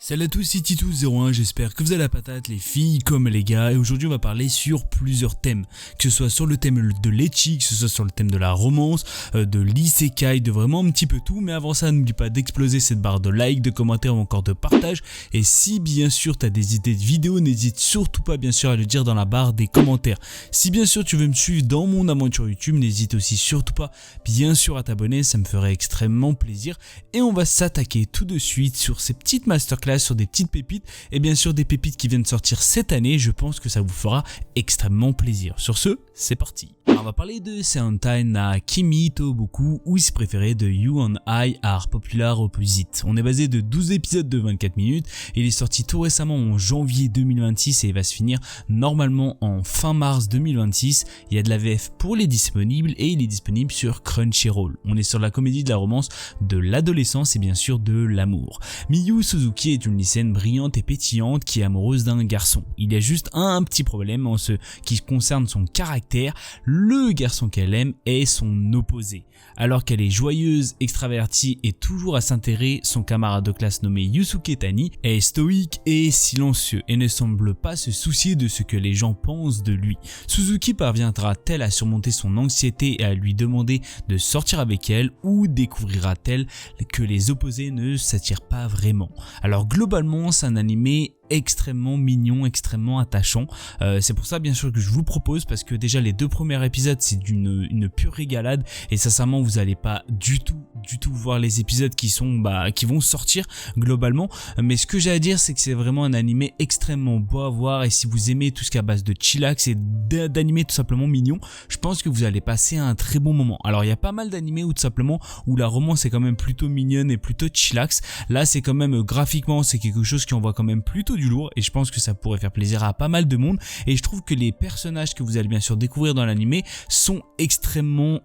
Salut à tous, c'est Titou01, j'espère que vous avez la patate les filles comme les gars, et aujourd'hui on va parler sur plusieurs thèmes, que ce soit sur le thème de l'ecchi, que ce soit sur le thème de la romance, de l'isekai, de vraiment un petit peu tout. Mais avant ça, n'oublie pas d'exploser cette barre de like, de commentaires ou encore de partage, et si bien sûr tu as des idées de vidéos, n'hésite surtout pas bien sûr à le dire dans la barre des commentaires. Si bien sûr tu veux me suivre dans mon aventure YouTube, n'hésite aussi surtout pas bien sûr à t'abonner, ça me ferait extrêmement plaisir. Et on va s'attaquer tout de suite sur ces petites masterclass, sur des petites pépites, et bien sûr des pépites qui viennent sortir cette année. Je pense que ça vous fera extrêmement plaisir. Sur ce, c'est parti. Alors on va parler de Sentai na Kimi to Boku, ou si préféré de You and I Are Popular Opposite. On est basé de 12 épisodes de 24 minutes, il est sorti tout récemment en janvier 2026 et il va se finir normalement en fin mars 2026. Il y a de la VF pour les disponibles et il est disponible sur Crunchyroll. On est sur la comédie de la romance, de l'adolescence et bien sûr de l'amour. Miyu Suzuki est une lycéenne brillante et pétillante qui est amoureuse d'un garçon. Il y a juste un petit problème en ce qui concerne son caractère. Le garçon qu'elle aime est son opposé. Alors qu'elle est joyeuse, extravertie et toujours à s'intéresser, son camarade de classe nommé Yusuke Tani est stoïque et silencieux et ne semble pas se soucier de ce que les gens pensent de lui. Suzuki parviendra-t-elle à surmonter son anxiété et à lui demander de sortir avec elle, ou découvrira-t-elle que les opposés ne s'attirent pas vraiment? Alors globalement, c'est un animé extrêmement mignon, extrêmement attachant. C'est pour ça bien sûr que je vous le propose, parce que déjà les deux premiers épisodes c'est une pure régalade, et sincèrement vous allez pas du tout voir les épisodes qui vont sortir globalement. Mais ce que j'ai à dire, c'est que c'est vraiment un animé extrêmement beau à voir, et si vous aimez tout ce qui est à base de chillax et d'animés tout simplement mignon, je pense que vous allez passer un très bon moment. Alors il y a pas mal d'animés où tout simplement où la romance est quand même plutôt mignonne et plutôt chillax. Là c'est quand même graphiquement c'est quelque chose qui envoie quand même plutôt du lourd, et je pense que ça pourrait faire plaisir à pas mal de monde. Et je trouve que les personnages que vous allez bien sûr découvrir dans l'animé sont extrêmement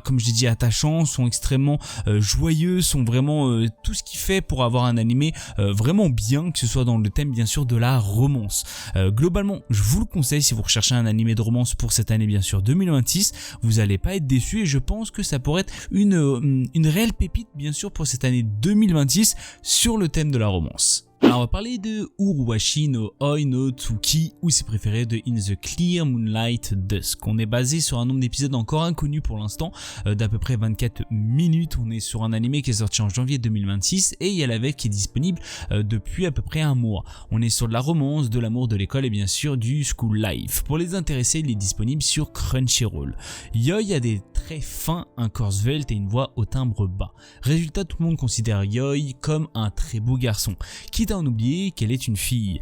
comme je l'ai dit attachants, sont extrêmement joyeux, sont vraiment tout ce qu'il fait pour avoir un animé vraiment bien, que ce soit dans le thème bien sûr de la romance. Globalement je vous le conseille si vous recherchez un animé de romance pour cette année bien sûr 2026, vous allez pas être déçus, et je pense que ça pourrait être une réelle pépite bien sûr pour cette année 2026 sur le thème de la romance. Alors on va parler de Uruwashi no Oi no Tsuki, ou si préféré de In the Clear Moonlight Dusk. On est basé sur un nombre d'épisodes encore inconnu pour l'instant, d'à peu près 24 minutes. On est sur un animé qui est sorti en janvier 2026, et il y a la VF qui est disponible depuis à peu près un mois. On est sur de la romance, de l'amour, de l'école et bien sûr du school life. Pour les intéressés, il est disponible sur Crunchyroll. Yoi a des traits fins, un corps svelte et une voix au timbre bas. Résultat, tout le monde considère Yoi comme un très beau garçon, quitte à en oublier qu'elle est une fille.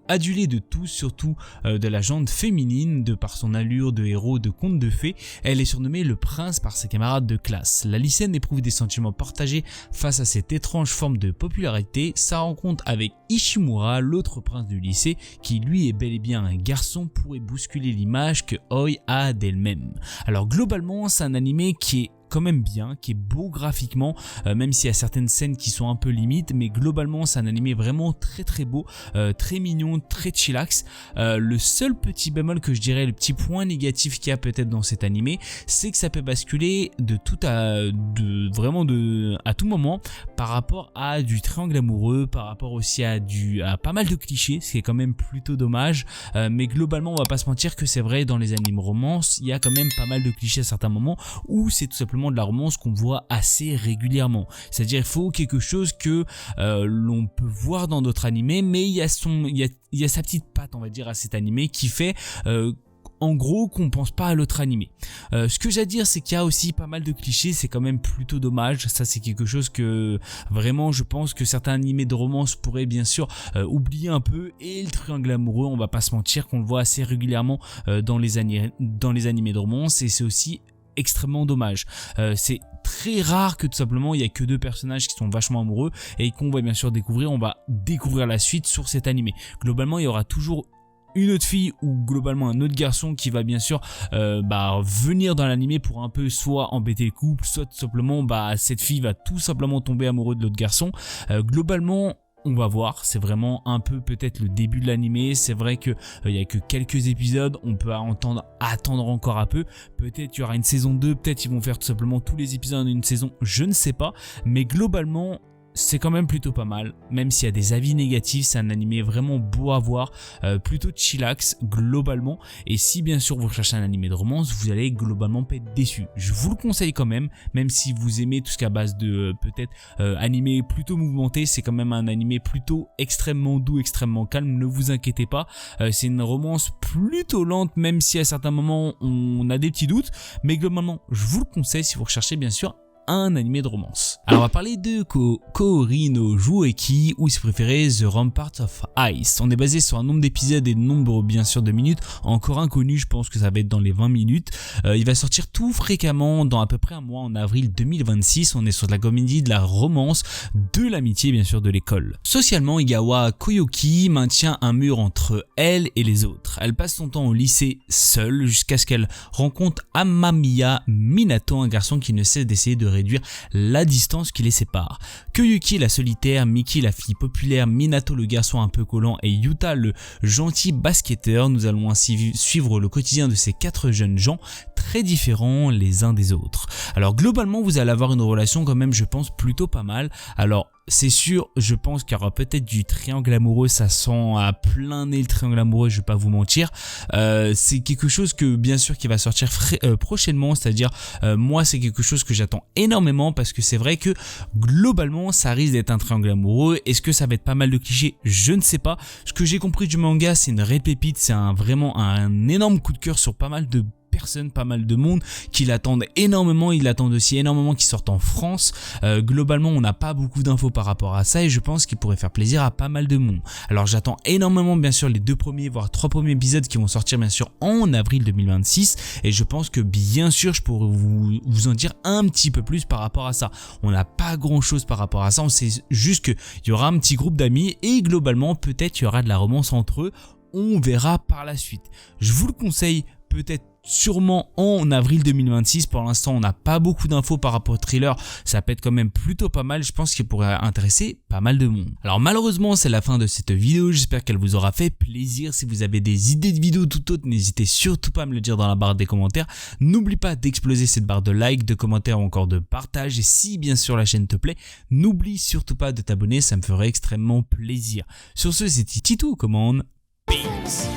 Adulée de tous, surtout de la gente féminine, de par son allure de héros de contes de fées, elle est surnommée le prince par ses camarades de classe. La lycéenne éprouve des sentiments partagés face à cette étrange forme de popularité. Sa rencontre avec Ishimura, l'autre prince du lycée, qui lui est bel et bien un garçon, pourrait bousculer l'image que Oi a d'elle-même. Alors globalement, c'est un animé qui est quand même bien, qui est beau graphiquement, même s'il y a certaines scènes qui sont un peu limites, mais globalement c'est un animé vraiment très beau, très mignon, très chillax. Le seul petit bémol que je dirais, le petit point négatif qu'il y a peut-être dans cet animé, c'est que ça peut basculer à tout moment par rapport à du triangle amoureux, par rapport aussi à pas mal de clichés, ce qui est quand même plutôt dommage. Mais globalement on va pas se mentir que c'est vrai, dans les animes romance il y a quand même pas mal de clichés à certains moments, où c'est tout simplement de la romance qu'on voit assez régulièrement. C'est-à-dire il faut quelque chose que l'on peut voir dans d'autres animés, mais il y a sa petite patte on va dire à cet animé qui fait en gros qu'on pense pas à l'autre animé. Ce que j'ai à dire, c'est qu'il y a aussi pas mal de clichés, c'est quand même plutôt dommage. Ça c'est quelque chose que vraiment je pense que certains animés de romance pourraient bien sûr oublier un peu. Et le triangle amoureux, on va pas se mentir qu'on le voit assez régulièrement dans les animés de romance, et c'est aussi extrêmement dommage. C'est très rare que tout simplement il y a que deux personnages qui sont vachement amoureux et qu'on va bien sûr découvrir. On va découvrir la suite sur cet animé. Globalement il y aura toujours une autre fille ou globalement un autre garçon qui va bien sûr venir dans l'animé pour un peu soit embêter le couple, soit tout simplement cette fille va tout simplement tomber amoureux de l'autre garçon. Globalement on va voir, c'est vraiment un peu peut-être le début de l'animé. C'est vrai que il y a que quelques épisodes, on peut attendre encore un peu. Peut-être il y aura une saison 2, peut-être ils vont faire tout simplement tous les épisodes en une saison, je ne sais pas. Mais globalement, c'est quand même plutôt pas mal, même s'il y a des avis négatifs. C'est un animé vraiment beau à voir, plutôt chillax globalement, et si bien sûr vous recherchez un animé de romance, vous allez globalement pas être déçu. Je vous le conseille quand même si vous aimez tout ce qu'à base de peut-être animé plutôt mouvementé. C'est quand même un animé plutôt extrêmement doux, extrêmement calme, ne vous inquiétez pas. C'est une romance plutôt lente, même si à certains moments on a des petits doutes, mais globalement je vous le conseille si vous recherchez bien sûr un animé de romance. Alors on va parler de Koori no Joueki, ou si vous préférez The Rampart of Ice. On est basé sur un nombre d'épisodes et de nombre bien sûr de minutes encore inconnu, je pense que ça va être dans les 20 minutes. Il va sortir tout fréquemment dans à peu près un mois, en avril 2026. On est sur de la comédie, de la romance, de l'amitié bien sûr, de l'école. Socialement, Igawa Koyoki maintient un mur entre elle et les autres. Elle passe son temps au lycée seule jusqu'à ce qu'elle rencontre Amamiya Minato, un garçon qui ne cesse d'essayer de réduire la distance qui les sépare. Koyuki la solitaire, Miki la fille populaire, Minato le garçon un peu collant et Yuta le gentil basketteur. Nous allons ainsi suivre le quotidien de ces 4 jeunes gens très différents les uns des autres. Alors globalement vous allez avoir une relation quand même, je pense, plutôt pas mal. Alors c'est sûr, je pense qu'il y aura peut-être du triangle amoureux, ça sent à plein nez le triangle amoureux, je vais pas vous mentir. C'est quelque chose que bien sûr qui va sortir prochainement, c'est-à-dire moi c'est quelque chose que j'attends énormément, parce que c'est vrai que globalement ça risque d'être un triangle amoureux. Est-ce que ça va être pas mal de clichés? Je ne sais pas. Ce que j'ai compris du manga, c'est une réelle pépite, c'est vraiment un énorme coup de cœur sur pas mal de personnes, pas mal de monde qui l'attendent énormément. Ils l'attendent aussi énormément qui sortent en France. Globalement on n'a pas beaucoup d'infos par rapport à ça, et je pense qu'il pourrait faire plaisir à pas mal de monde. Alors j'attends énormément bien sûr les 2 premiers voire 3 premiers épisodes qui vont sortir bien sûr en avril 2026, et je pense que bien sûr je pourrais vous en dire un petit peu plus par rapport à ça. On n'a pas grand chose par rapport à ça, on sait juste qu'il y aura un petit groupe d'amis et globalement peut-être il y aura de la romance entre eux. On verra par la suite. Je vous le conseille peut-être sûrement en avril 2026. Pour l'instant on n'a pas beaucoup d'infos par rapport au thriller, ça peut être quand même plutôt pas mal, je pense qu'il pourrait intéresser pas mal de monde. Alors malheureusement c'est la fin de cette vidéo, j'espère qu'elle vous aura fait plaisir. Si vous avez des idées de vidéos tout autres, n'hésitez surtout pas à me le dire dans la barre des commentaires. N'oublie pas d'exploser cette barre de like, de commentaires ou encore de partage, et si bien sûr la chaîne te plaît, n'oublie surtout pas de t'abonner, ça me ferait extrêmement plaisir. Sur ce, c'était Titou aux commandes, peace.